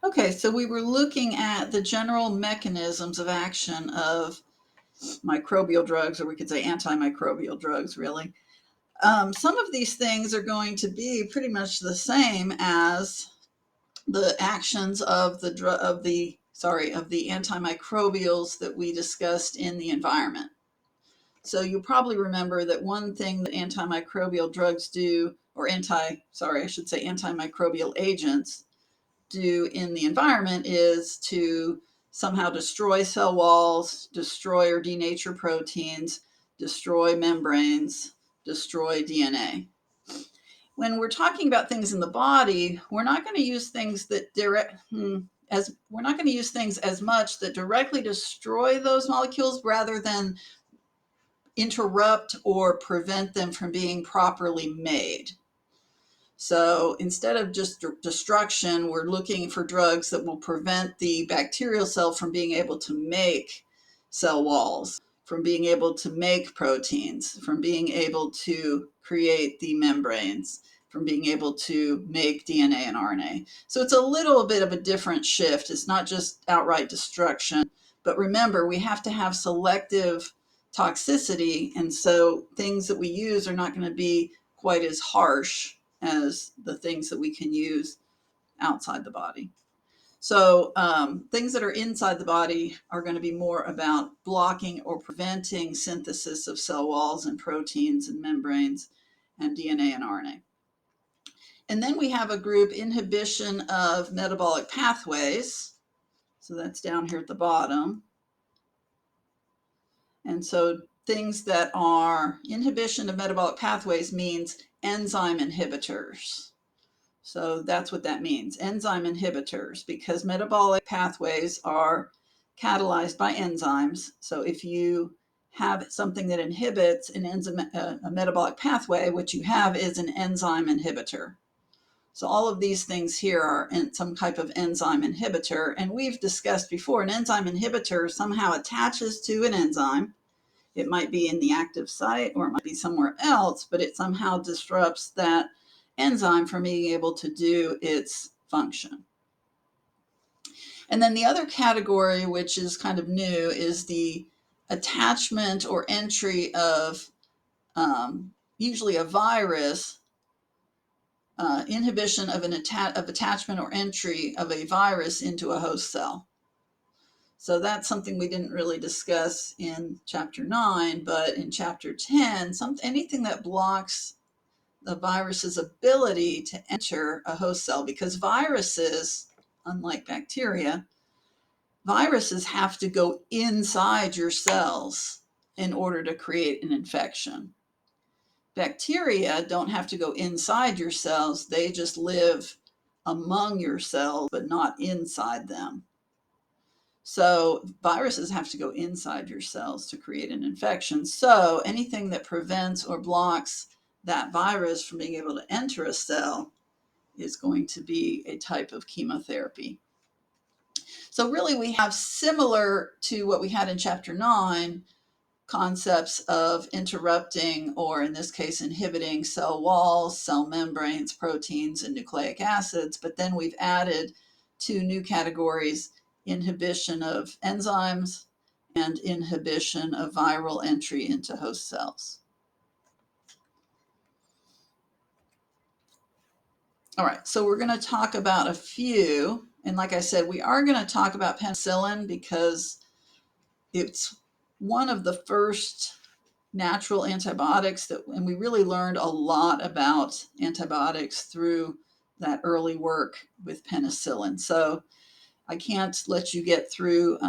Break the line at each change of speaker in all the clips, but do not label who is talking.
Okay, so we were looking at the general mechanisms of action of microbial drugs, or we could say antimicrobial drugs, really. Some of these things are going to be pretty much the same as the actions of the antimicrobials that we discussed in the environment. So you probably remember that one thing that antimicrobial drugs do, or antimicrobial agents do in the environment is to somehow destroy cell walls, destroy or denature proteins, destroy membranes, destroy DNA. When we're talking about things in the body, we're not going to use things that we're not going to use things as much that directly destroy those molecules rather than interrupt or prevent them from being properly made. So instead of just destruction, we're looking for drugs that will prevent the bacterial cell from being able to make cell walls, from being able to make proteins, from being able to create the membranes, from being able to make DNA and RNA. So it's a little bit of a different shift. It's not just outright destruction, but remember, we have to have selective toxicity. And so things that we use are not going to be quite as harsh as the things that we can use outside the body. So things that are inside the body are going to be more about blocking or preventing synthesis of cell walls and proteins and membranes and DNA and RNA. And then we have a group, inhibition of metabolic pathways. So that's down here at the bottom. And so things that are inhibition of metabolic pathways means enzyme inhibitors. So that's what that means, enzyme inhibitors, because metabolic pathways are catalyzed by enzymes. So if you have something that inhibits a metabolic pathway, what you have is an enzyme inhibitor. So all of these things here are some type of enzyme inhibitor. And we've discussed before, an enzyme inhibitor somehow attaches to an enzyme. It might be in the active site or it might be somewhere else, but it somehow disrupts that enzyme from being able to do its function. And then the other category, which is kind of new, is the attachment or entry of usually a virus, inhibition of attachment or entry of a virus into a host cell. So that's something we didn't really discuss in chapter 9, but in chapter 10, anything that blocks the virus's ability to enter a host cell, because viruses, unlike bacteria, viruses have to go inside your cells in order to create an infection. Bacteria don't have to go inside your cells. They just live among your cells, but not inside them. So viruses have to go inside your cells to create an infection. So anything that prevents or blocks that virus from being able to enter a cell is going to be a type of chemotherapy. So really we have, similar to what we had in chapter 9, concepts of interrupting, or in this case inhibiting, cell walls, cell membranes, proteins, and nucleic acids. But then we've added 2 new categories: inhibition of enzymes and inhibition of viral entry into host cells. All right, so we're going to talk about a few. And like I said, we are going to talk about penicillin because it's one of the first natural antibiotics and we really learned a lot about antibiotics through that early work with penicillin. So I can't let you get through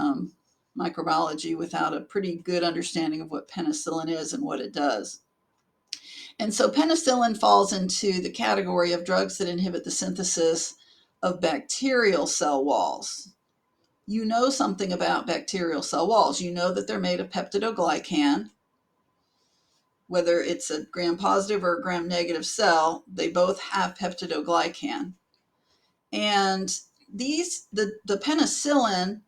microbiology without a pretty good understanding of what penicillin is and what it does. And so penicillin falls into the category of drugs that inhibit the synthesis of bacterial cell walls. You know something about bacterial cell walls. You know that they're made of peptidoglycan. Whether it's a gram-positive or a gram-negative cell, they both have peptidoglycan. And the penicillin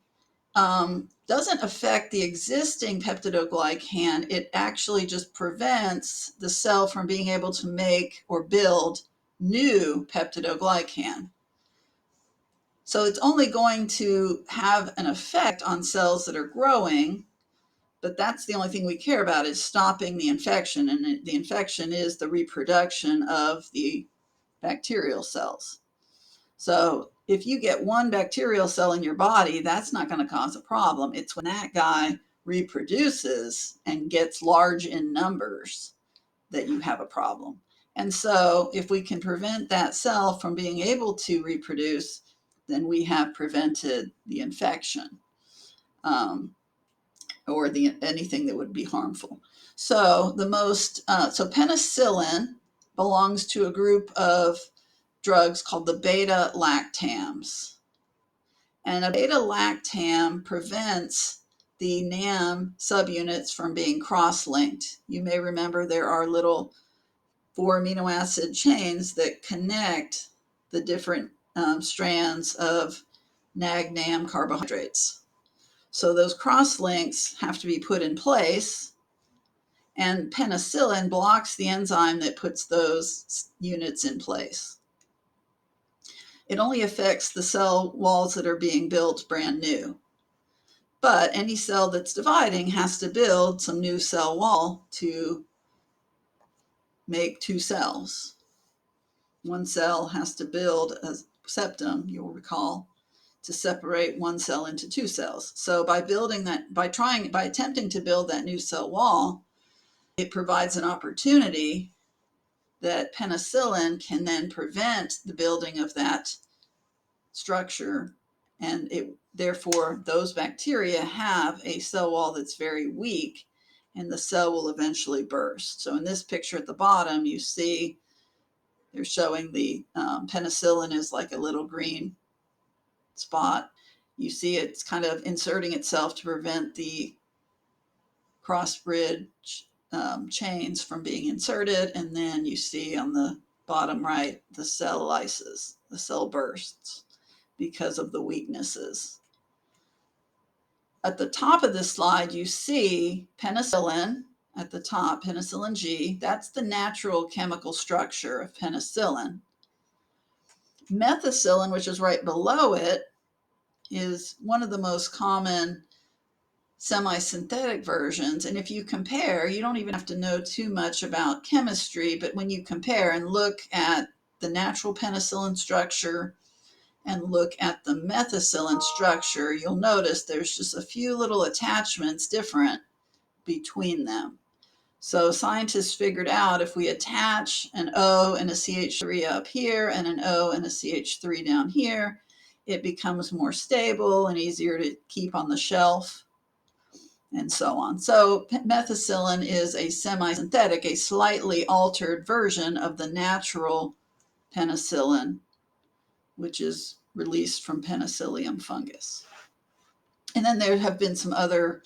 doesn't affect the existing peptidoglycan. It actually just prevents the cell from being able to make or build new peptidoglycan. So it's only going to have an effect on cells that are growing, but that's the only thing we care about, is stopping the infection. And the infection is the reproduction of the bacterial cells. So if you get one bacterial cell in your body, that's not going to cause a problem. It's when that guy reproduces and gets large in numbers that you have a problem. And so if we can prevent that cell from being able to reproduce, then we have prevented the infection, or anything that would be harmful. So so penicillin belongs to a group of drugs called the beta-lactams. And a beta-lactam prevents the NAM subunits from being cross-linked. You may remember there are little 4 amino acid chains that connect the different strands of NAG-NAM carbohydrates. So those cross-links have to be put in place, and penicillin blocks the enzyme that puts those units in place. It only affects the cell walls that are being built brand new. But any cell that's dividing has to build some new cell wall to make two cells. One cell has to build a septum, you'll recall, to separate one cell into two cells. So by attempting to build that new cell wall, it provides an opportunity that penicillin can then prevent the building of that structure, and therefore those bacteria have a cell wall that's very weak, and the cell will eventually burst. So in this picture at the bottom, you see they're showing the penicillin is like a little green spot. You see it's kind of inserting itself to prevent the cross-bridge chains from being inserted, and then you see on the bottom right the cell lyses, the cell bursts because of the weaknesses. At the top of this slide, you see penicillin at the top, penicillin G. That's the natural chemical structure of penicillin. Methicillin, which is right below it, is one of the most common semi-synthetic versions. And if you compare, you don't even have to know too much about chemistry, but when you compare and look at the natural penicillin structure and look at the methicillin structure, you'll notice there's just a few little attachments different between them. So scientists figured out if we attach an O and a CH3 up here and an O and a CH3 down here, it becomes more stable and easier to keep on the shelf, and so on. So methicillin is a semi-synthetic, a slightly altered version of the natural penicillin, which is released from Penicillium fungus. And then there have been some other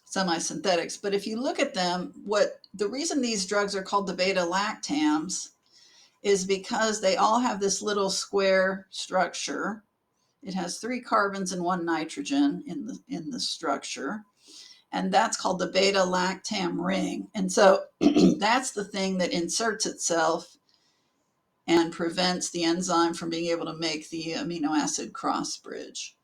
semi-synthetics, but if you look at them, the reason these drugs are called the beta-lactams is because they all have this little square structure. It has 3 carbons and 1 nitrogen in the structure, and that's called the beta-lactam ring. And so that's the thing that inserts itself and prevents the enzyme from being able to make the amino acid cross bridge.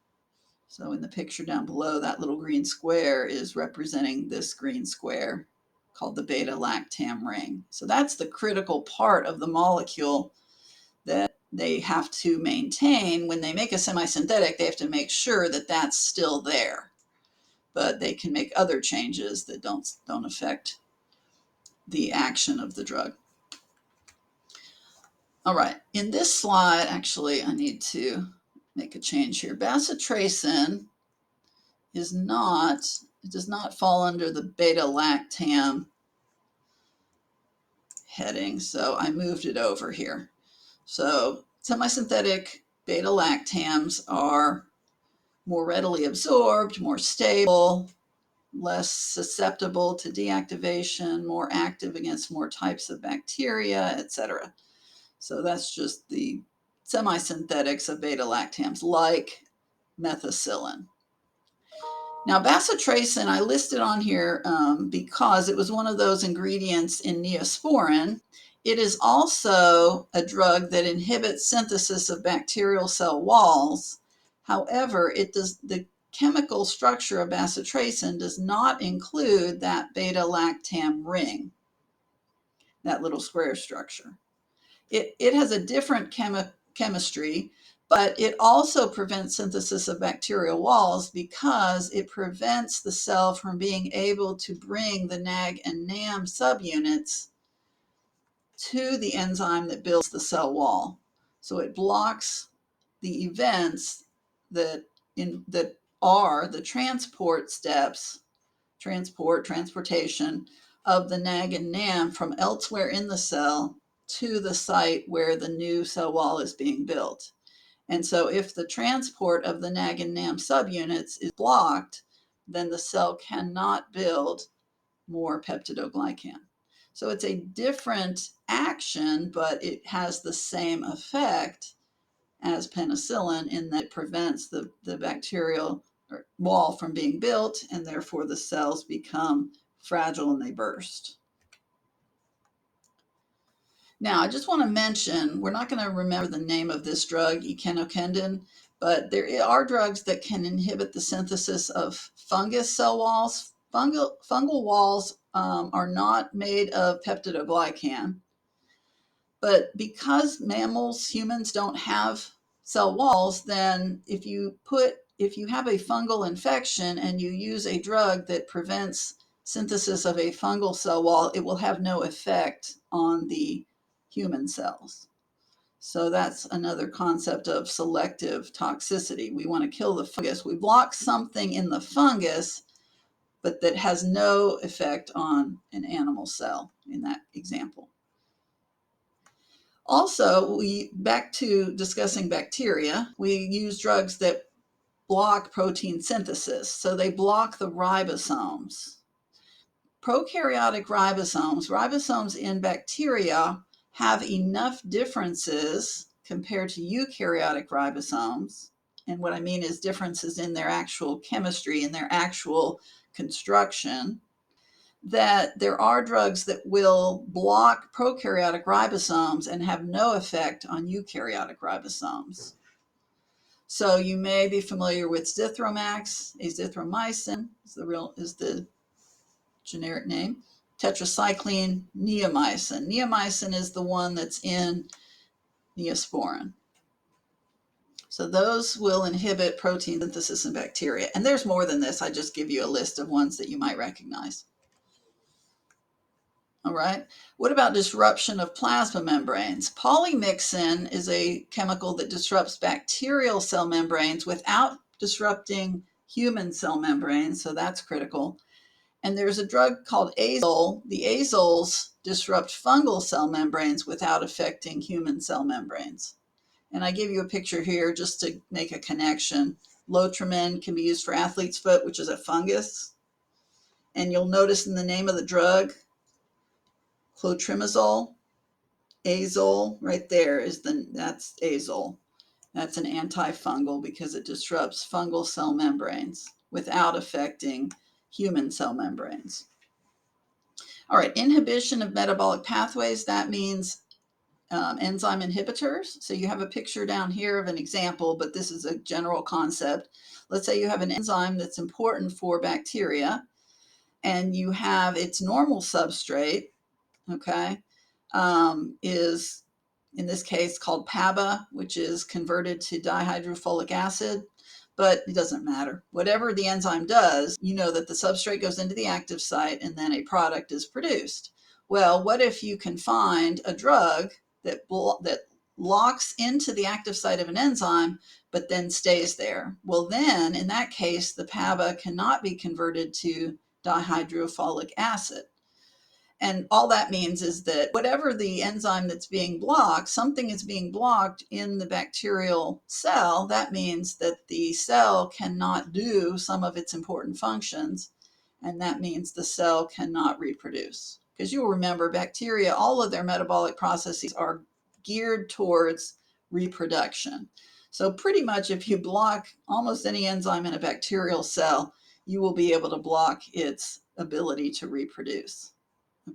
So in the picture down below, that little green square is representing this green square called the beta-lactam ring. So that's the critical part of the molecule that they have to maintain. When they make a semi-synthetic, they have to make sure that that's still there. But they can make other changes that don't affect the action of the drug. All right, in this slide, actually, I need to make a change here. Bacitracin does not fall under the beta-lactam heading, so I moved it over here. So semi-synthetic beta-lactams are more readily absorbed, more stable, less susceptible to deactivation, more active against more types of bacteria, etc. So that's just the semi-synthetics of beta-lactams, like methicillin. Now, bacitracin, I listed on here because it was one of those ingredients in Neosporin. It is also a drug that inhibits synthesis of bacterial cell walls. However, the chemical structure of bacitracin does not include that beta-lactam ring, that little square structure. It has a different chemistry, but it also prevents synthesis of bacterial walls because it prevents the cell from being able to bring the NAG and NAM subunits to the enzyme that builds the cell wall. So it blocks the events that are the transport steps, transportation of the NAG and NAM from elsewhere in the cell to the site where the new cell wall is being built. And so if the transport of the NAG and NAM subunits is blocked, then the cell cannot build more peptidoglycan. So it's a different action, but it has the same effect as penicillin in that it prevents the bacterial wall from being built, and therefore the cells become fragile and they burst. Now, I just want to mention, we're not going to remember the name of this drug, echinocandin, but there are drugs that can inhibit the synthesis of fungus cell walls. Fungal walls are not made of peptidoglycan, but because mammals, humans don't have cell walls, then if you have a fungal infection and you use a drug that prevents synthesis of a fungal cell wall, it will have no effect on the human cells. So that's another concept of selective toxicity. We want to kill the fungus. We block something in the fungus, but that has no effect on an animal cell in that example. Also, back to discussing bacteria, we use drugs that block protein synthesis. So they block the ribosomes. Prokaryotic ribosomes in bacteria have enough differences compared to eukaryotic ribosomes. And what I mean is differences in their actual chemistry and their actual construction, that there are drugs that will block prokaryotic ribosomes and have no effect on eukaryotic ribosomes. So you may be familiar with Zithromax, azithromycin is the generic name, tetracycline, neomycin. Neomycin is the one that's in Neosporin. So those will inhibit protein synthesis in bacteria. And there's more than this. I just give you a list of ones that you might recognize. All right. What about disruption of plasma membranes? Polymyxin is a chemical that disrupts bacterial cell membranes without disrupting human cell membranes, so that's critical. And there's a drug called azole. The azoles disrupt fungal cell membranes without affecting human cell membranes. And I give you a picture here just to make a connection. Lotrimin can be used for athlete's foot, which is a fungus. And you'll notice in the name of the drug, clotrimazole, azole, right there that's azole. That's an antifungal because it disrupts fungal cell membranes without affecting human cell membranes. All right, inhibition of metabolic pathways, that means enzyme inhibitors. So you have a picture down here of an example, but this is a general concept. Let's say you have an enzyme that's important for bacteria and you have its normal substrate, okay, is in this case called PABA, which is converted to dihydrofolic acid, but it doesn't matter. Whatever the enzyme does, you know that the substrate goes into the active site and then a product is produced. Well, what if you can find a drug that locks into the active site of an enzyme, but then stays there? Well, then in that case, the PABA cannot be converted to dihydrofolic acid. And all that means is that whatever the enzyme that's being blocked, something is being blocked in the bacterial cell. That means that the cell cannot do some of its important functions. And that means the cell cannot reproduce. Because you'll remember bacteria, all of their metabolic processes are geared towards reproduction. So pretty much if you block almost any enzyme in a bacterial cell, you will be able to block its ability to reproduce.